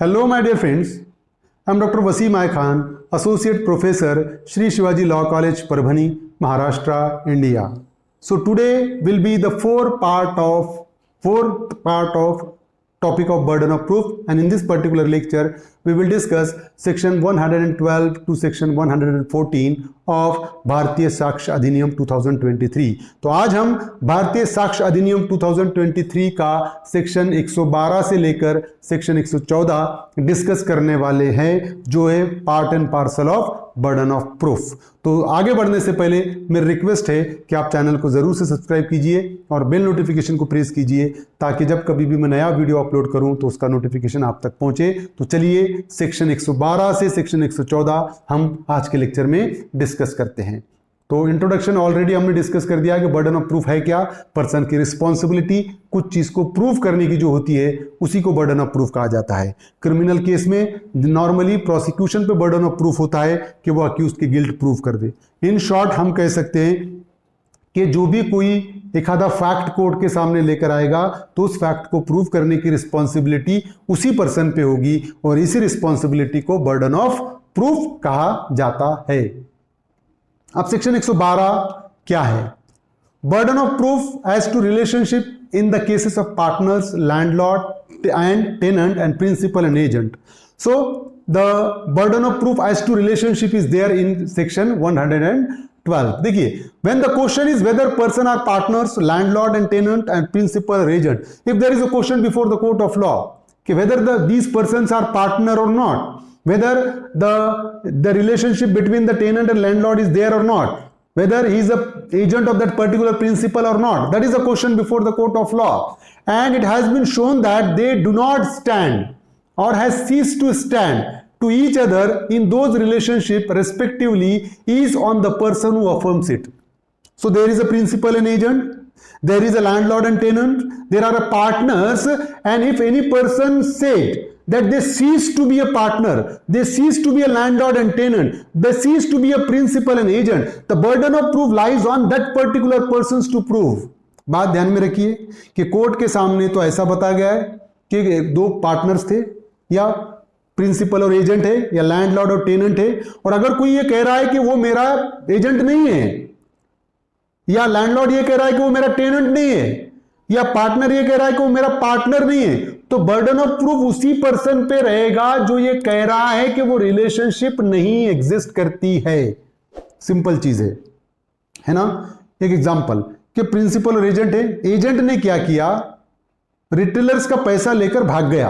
Hello, my dear friends. I'm Dr. Wasim I Khan, Associate Professor, Shri Shivaji Law College, Parbhani, Maharashtra, India. So today will be the fourth part of topic of burden of proof, and in this particular lecture we will discuss section 112 to section 114 of भारतीय साक्ष्य अधिनियम 2023. तो आज हम भारतीय साक्ष्य अधिनियम 2023 का सेक्शन 112 से लेकर सेक्शन 114 डिस्कस करने वाले हैं, जो है part and parcel of burden of proof. तो आगे बढ़ने से पहले मेरी रिक्वेस्ट है कि आप चैनल को जरूर से सब्सक्राइब कीजिए और बेल नोटिफिकेशन को प्रेस कीजिए, ताकि जब कभी भी मैं नया वीडियो अपलोड करूं तो उसका नोटिफिकेशन आप तक पहुंचे. तो चलिए सेक्शन 112 से सेक्शन 114 हम आज के लेक्चर में डिस्कस करते हैं. तो इंट्रोडक्शन ऑलरेडी हमने डिस्कस कर दिया कि बर्डन ऑफ प्रूफ है क्या. पर्सन की रिस्पॉन्सिबिलिटी, कुछ चीज को प्रूव करने की जो होती है उसी को बर्डन ऑफ प्रूफ कहा जाता है. क्रिमिनल केस में नॉर्मली प्रोसिक्यूशन पे बर्डन ऑफ प्रूफ होता है कि वो अक्यूज की गिल्ट प्रूव कर दे. इन शॉर्ट हम कह सकते हैं कि जो भी कोई एक आधा फैक्ट कोर्ट के सामने लेकर आएगा तो उस फैक्ट को प्रूव करने की रिस्पॉन्सिबिलिटी उसी पर्सन पे होगी, और इसी रिस्पॉन्सिबिलिटी को बर्डन ऑफ प्रूफ कहा जाता है. अब सेक्शन 112 क्या है? Burden of proof as to relationship in the cases of partners, landlord and tenant and principal and agent. So the burden of proof as to relationship is there in section 112. देखिए, when the question is whether person are partners, landlord and tenant and principal or agent, if there is a question before the court of law कि whether these persons are partner or not, whether the relationship between the tenant and landlord is there or not, whether he is a agent of that particular principal or not, that is a question before the court of law, and it has been shown that they do not stand or has ceased to stand to each other in those relationship respectively is on the person who affirms it. So there is a principal and agent, there is a landlord and tenant, there are partners, and if any person said that they cease to be a partner, they cease to be a landlord and tenant, they cease to be a principal and agent, the burden of proof lies on that particular persons to prove. बात ध्यान में रखिए कि court के सामने तो ऐसा बताया गया है कि दो पार्टनर्स थे, या प्रिंसिपल और एजेंट है, या लैंडलॉर्ड और टेनेंट है, और अगर कोई ये कह रहा है कि वो मेरा एजेंट नहीं है, या लैंडलॉर्ड ये कह रहा है कि वो मेरा टेनेंट नहीं है, या पार्टनर ये कह रहा है कि वो मेरा पार्टनर नहीं है, तो बर्डन ऑफ प्रूफ उसी पर्सन पे रहेगा जो ये कह रहा है कि वो रिलेशनशिप नहीं एग्जिस्ट करती है. सिंपल चीज है ना. एक एग्जांपल कि प्रिंसिपल और एजेंट है. एजेंट ने क्या किया? रिटेलर्स का पैसा लेकर भाग गया.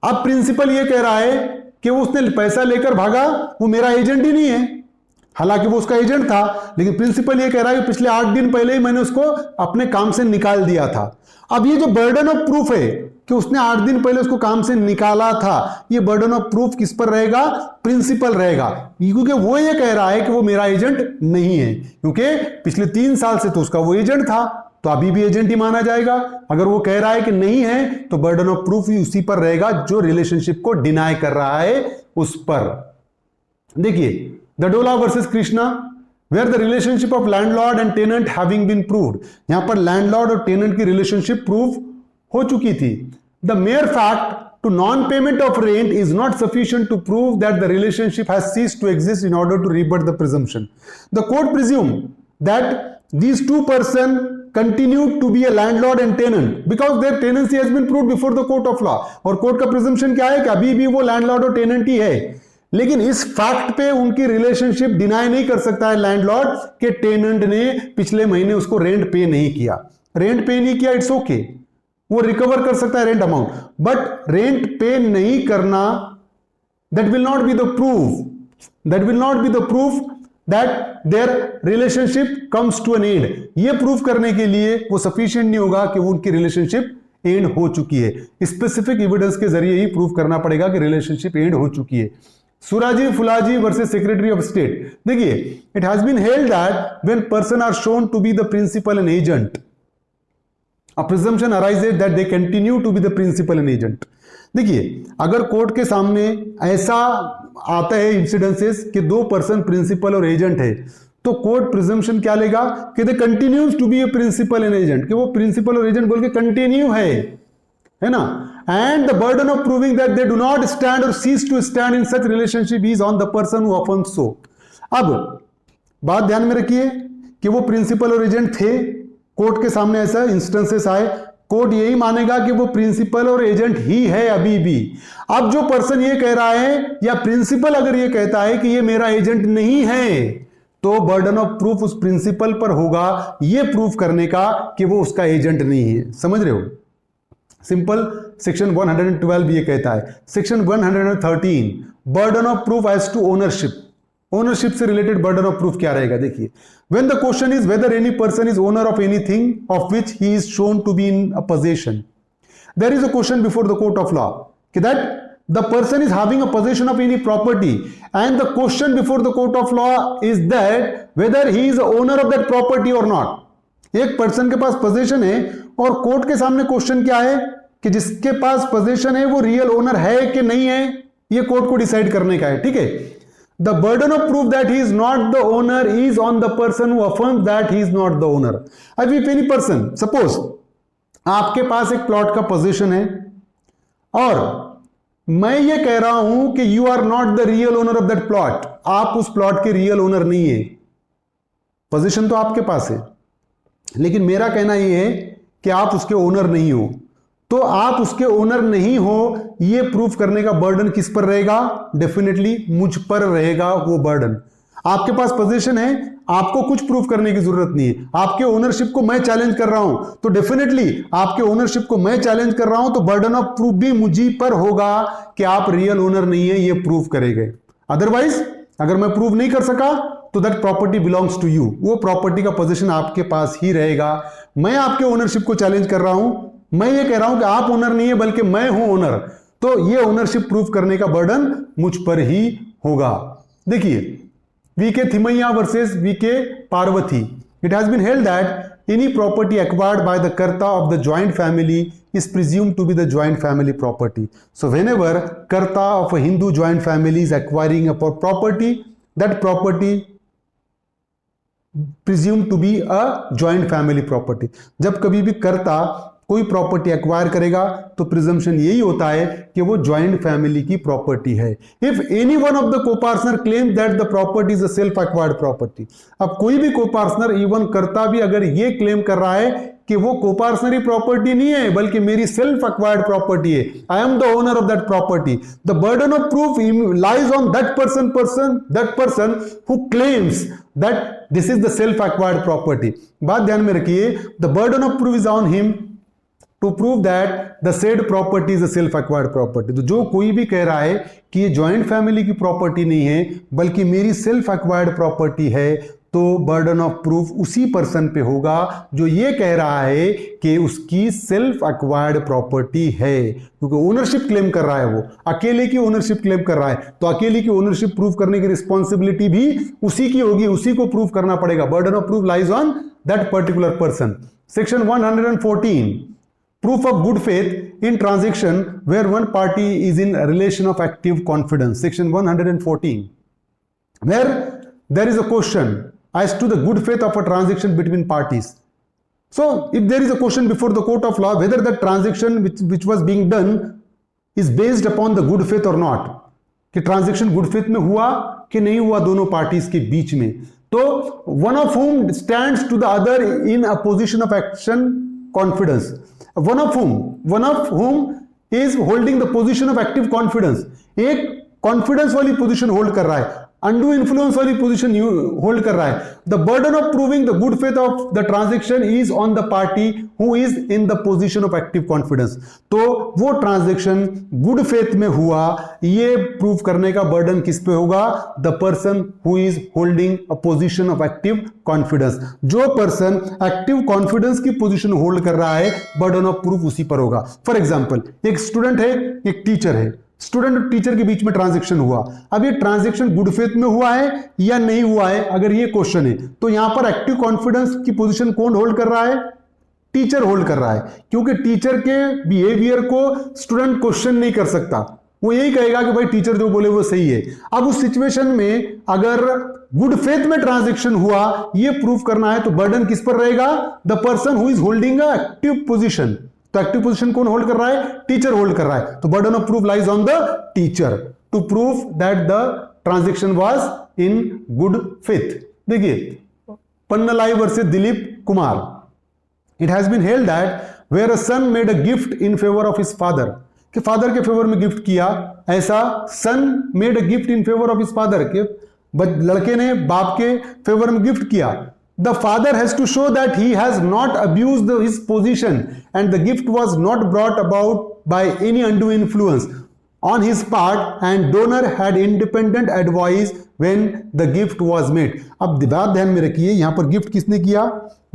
अब प्रिंसिपल ये कह रहा है कि वो उसने पैसा लेकर भागा, वो मेरा एजेंट ही नहीं है. हालांकि वो उसका एजेंट था, लेकिन प्रिंसिपल ये कह रहा है कि पिछले 8 दिन पहले ही मैंने उसको अपने काम से निकाल दिया था. अब ये जो बर्डन ऑफ प्रूफ है कि उसने 8 दिन पहले उसको काम से निकाला था, ये बर्डन ऑफ प्रूफ किस पर रहेगा? प्रिंसिपल रहेगा, क्योंकि वो ये कह रहा है कि वो मेरा एजेंट नहीं है, क्योंकि पिछले 3 साल से तो उसका वो एजेंट था, तो अभी भी एजेंट ही माना जाएगा. अगर वो कह रहा है कि नहीं है तो बर्डन ऑफ प्रूफ ही उसी पर रहेगा जो रिलेशनशिप को डिनाई कर रहा है उस पर. देखिए, Dadola versus Krishna, where the relationship of landlord and tenant having been proved, यहां पर लैंडलॉर्ड और टेनेंट की रिलेशनशिप प्रूव हो चुकी थी. The mere fact to non-payment of rent is not sufficient to prove that the relationship has ceased to exist in order to rebut the presumption. The court presumed that these two persons continued to be a landlord and tenant because their tenancy has been proved before the court of law. और court का presumption क्या है कि अभी भी वो landlord और tenant ही है, लेकिन इस फैक्ट पे उनकी रिलेशनशिप डिनाई नहीं कर सकता है लैंडलॉर्ड के टेनेंट ने पिछले महीने उसको रेंट पे नहीं किया. रेंट पे नहीं किया, इट्स ओके, वो रिकवर कर सकता है rent amount, but rent pay नहीं करना, that will not be the proof, that will not be the proof that there relationship comes to an end. ये प्रूफ करने के लिए वो सफिशिएंट नहीं होगा कि उनकी रिलेशनशिप एंड हो चुकी है. स्पेसिफिक एविडेंस के जरिए ही प्रूफ करना पड़ेगा कि रिलेशनशिप एंड हो चुकी है. Suraji Fulaji versus Secretary of State. देखिए, it has been held that when person are shown to be the principal and agent, a presumption arises that they continue to be the principal and agent. देखिए, अगर court के सामने ऐसा आता है incidences कि दो पर्सन प्रिंसिपल और एजेंट है, तो कोर्ट प्रिजम्पशन क्या लेगा कि they continues to be a principal and agent, कि वो प्रिंसिपल और एजेंट बोल के कंटिन्यू है ना. and the burden of proving that they do not stand or cease to stand in such relationship is on the person who affirms so. अब बात ध्यान में रखिए कि वो प्रिंसिपल और एजेंट थे, कोर्ट के सामने ऐसा इंस्टेंसेस आए, कोर्ट यही मानेगा कि वो प्रिंसिपल और एजेंट ही है अभी भी। अब जो पर्सन ये कह रहा है या प्रिंसिपल अगर ये कहता है कि ये मेरा एजेंट नहीं है, तो बर्डन ऑफ प्रूफ उस प्रिंसिपल पर होगा ये प्रूफ करने का कि वो उसका एजेंट नहीं है। समझ रहे हो? सिंपल। सेक्शन 112 ये कहता है। Section 113 burden of proof as to ownership. Ownership से रिलेटेड बर्डन ऑफ प्रूफ क्या रहेगा? देखिए, when the question is whether any person is owner of anything of which he is shown to be in a possession, there is a question before the court of law कि that the person is having a possession of any property, and the question before the court of law is that whether he is the owner of that property or not. एक person के पास possession है और court के सामने question क्या है कि जिसके पास पोजेशन है वो रियल ओनर है कि नहीं है, ये कोर्ट को डिसाइड करने का है। ठीक है। The burden of proof that he is not the owner is on the person who affirms that he is not the owner. अब if any person, suppose आपके पास एक प्लॉट का पोजेशन है और मैं ये कह रहा हूं कि you are not the real owner of that plot, आप उस प्लॉट के रियल ओनर नहीं है। पोजीशन तो आपके पास है, लेकिन मेरा कहना यह है कि आप उसके ओनर नहीं हो। तो आप उसके ओनर नहीं हो ये प्रूफ करने का बर्डन किस पर रहेगा? डेफिनेटली मुझ पर रहेगा वो बर्डन। आपके पास पोजीशन है, आपको कुछ प्रूफ करने की जरूरत नहीं है। आपके ओनरशिप को मैं चैलेंज कर रहा हूं, तो डेफिनेटली आपके ओनरशिप को मैं चैलेंज कर रहा हूं, तो बर्डन ऑफ प्रूफ भी मुझी पर होगा कि आप रियल ओनर नहीं है, ये प्रूफ करेंगे। अदरवाइज अगर मैं प्रूफ नहीं कर सका तो that property belongs to you, वो प्रॉपर्टी का पोजीशन आपके पास ही रहेगा। मैं आपके ओनरशिप को चैलेंज कर रहा हूं, मैं ये कह रहा हूं कि आप ओनर नहीं है बल्कि मैं हूं ओनर, तो ये ओनरशिप प्रूफ करने का बर्डन मुझ पर ही होगा। देखिए, VK Thimmaiah versus VK Parvathi, it has been held that any property acquired by the karta of the joint family is presumed to be the joint family property. So whenever karta of a Hindu joint family is acquiring a property, that property presumed to be a joint family property. जब कभी भी कर्ता कोई property acquire करेगा तो presumption यही होता है कि वो ज्वाइंट फैमिली की प्रॉपर्टी है। If any one of the copartner claim that the property is a self acquired property, अब कोई भी कोपार्टनर, इवन कर्ता भी अगर ये क्लेम कर रहा है कि वो कोपार्टनरी प्रॉपर्टी नहीं है बल्कि मेरी सेल्फ एक्वायर्ड प्रॉपर्टी है, I am the owner of that property, the burden of proof lies on that person who claims that this is the self acquired property. बात ध्यान में रखिए, the burden of proof is on him to prove that the said property is a self acquired property. तो जो कोई भी कह रहा है कि ये ज्वाइंट फैमिली की प्रॉपर्टी नहीं है बल्कि मेरी सेल्फ एक्वायर्ड प्रॉपर्टी है, तो बर्डन ऑफ प्रूफ उसी पर्सन पे होगा जो ये कह रहा है कि उसकी सेल्फ एक्वायर्ड प्रॉपर्टी है, क्योंकि ओनरशिप क्लेम कर रहा है, वो अकेले की ओनरशिप क्लेम कर रहा है, तो अकेले की ओनरशिप प्रूफ करने की रिस्पॉन्सिबिलिटी भी उसी की होगी, उसी को प्रूफ करना पड़ेगा। Burden of proof lies on that particular person. Section 114 proof of good faith in transaction where one party is in a relation of active confidence. Section 114, where there is a question as to the good faith of a transaction between parties. So if there is a question before the court of law whether the transaction which was being done is based upon the good faith or not, कि transaction good faith में हुआ कि नहीं हुआ दोनों parties के बीच में, तो one of whom stands to the other in a position of action confidence, one of whom is holding the position of active confidence, एक कॉन्फिडेंस वाली पोजीशन होल्ड कर रहा है, अनडू इन्फ्लुएंस वाली पोजीशन होल्ड कर रहा है। The burden of proving the good faith of the transaction is on the party who is in the position of active confidence. तो वो ट्रांजेक्शन गुड फेथ में हुआ, ये प्रूव करने का बर्डन किस पे होगा? The person who is holding a position of active confidence. जो पर्सन एक्टिव कॉन्फिडेंस की पोजीशन होल्ड कर रहा है, बर्डन ऑफ प्रूफ उसी पर होगा। फॉर एग्जाम्पल, एक स्टूडेंट है, एक टीचर है, स्टूडेंट और टीचर के बीच में ट्रांजैक्शन हुआ। अब ये ट्रांजैक्शन गुड फेथ में हुआ है या नहीं हुआ है, अगर ये क्वेश्चन है, तो यहां पर एक्टिव कॉन्फिडेंस की पोजीशन कौन होल्ड कर रहा है? टीचर होल्ड कर रहा है, क्योंकि टीचर के बिहेवियर को स्टूडेंट क्वेश्चन नहीं कर सकता, वो यही कहेगा कि भाई टीचर जो बोले वो सही है। अब उस सिचुएशन में अगर गुड फेथ में ट्रांजैक्शन हुआ, ये प्रूफ करना है, तो बर्डन किस पर रहेगा? The person who is holding a active position. तो एक्टिव पोजीशन कौन होल्ड कर रहा है? टीचर होल्ड कर रहा है, तो burden of proof lies on the teacher to prove that the transaction was in good faith. देखिए Pannalal versus Dilip Kumar, it has been held that where a son made a gift in favour of his father, कि father के favour में gift किया, ऐसा son made a gift in favour of his father, के लड़के ने बाप के फेवर में गिफ्ट किया। The father has to show that he has not abused his position and the gift was not brought about by any undue influence on his part and donor had independent advice when the gift was made। अब बात ध्यान में रखिए, यहां पर gift किसने किया?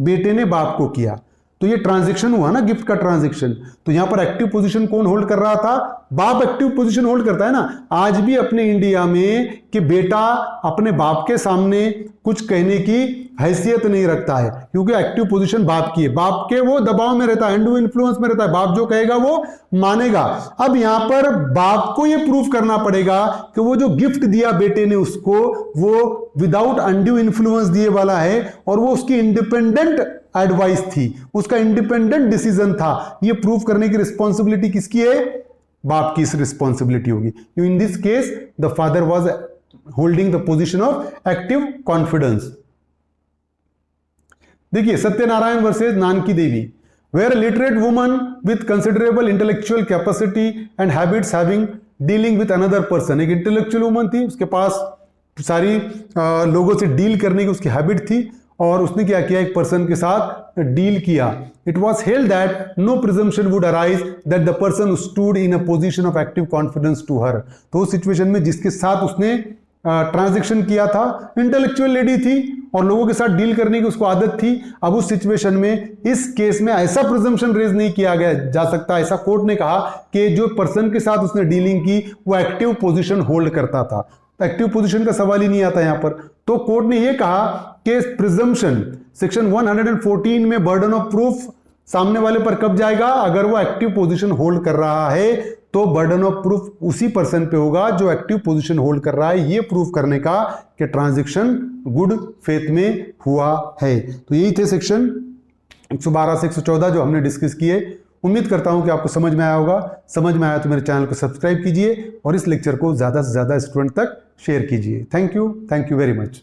बेटे ने बाप को किया, तो ये ट्रांजैक्शन हुआ ना, गिफ्ट का ट्रांजैक्शन। तो यहां पर एक्टिव पोजीशन कौन होल्ड कर रहा था? बाप एक्टिव पोजीशन होल्ड करता है ना। आज भी अपने इंडिया में कि बेटा अपने बाप के सामने कुछ कहने की हैसियत नहीं रखता है, क्योंकि एक्टिव पोजीशन बाप की है, बाप के वो दबाव में रहता है, अनड्यू इन्फ्लुएंस में रहता है, बाप जो कहेगा वो मानेगा। अब यहां पर बाप को ये प्रूफ करना पड़ेगा कि वो जो गिफ्ट दिया बेटे ने उसको, वो विदाउट अनड्यू इन्फ्लुएंस दिए वाला है और वो उसकी इंडिपेंडेंट एडवाइस थी, उसका इंडिपेंडेंट डिसीजन था। ये प्रूफ करने की रिस्पॉन्सिबिलिटी किसकी है? बाप की रिस्पॉन्सिबिलिटी होगी। In this case the father was holding the position of active confidence. देखिए Satyanarayan versus Nanki Devi, where a literate woman with considerable intellectual capacity and habits having dealing with another person, एक intellectual woman थी, उसके पास सारी लोगों से deal करने की उसकी हैबिट थी, और उसने क्या किया? एक पर्सन के साथ डील किया। It was held that no presumption would arise that the person stood in a position of active confidence to her. तो उस सिचुएशन में जिसके साथ उसने ट्रांजैक्शन किया था, इंटेलेक्चुअल लेडी थी और लोगों के साथ डील करने की उसको आदत थी। अब उस सिचुएशन में इस केस में ऐसा प्रिजम्पशन रेज नहीं किया गया जा सकता, ऐसा कोर्ट ने कहा कि जो पर्सन के साथ उसने डीलिंग की वो एक्टिव पोजीशन होल्ड करता था। एक्टिव पोजीशन का सवाल ही नहीं आता यहां पर। तो कोर्ट ने यह कहा कि प्रिजम्पशन सेक्शन 114 में बर्डन ऑफ प्रूफ सामने वाले पर कब जाएगा? अगर वो एक्टिव पोजीशन होल्ड कर रहा है तो बर्डन ऑफ प्रूफ उसी पर्सन पे होगा जो एक्टिव पोजीशन होल्ड कर रहा है, ये प्रूफ करने का कि ट्रांजैक्शन गुड फेथ में हुआ है। तो यही थे सेक्शन 112 से 114 जो हमने डिस्कस किए। उम्मीद करता हूं कि आपको समझ में आया होगा। समझ में आया तो मेरे चैनल को सब्सक्राइब कीजिए और इस लेक्चर को ज़्यादा से ज़्यादा स्टूडेंट तक शेयर कीजिए। Thank you very much.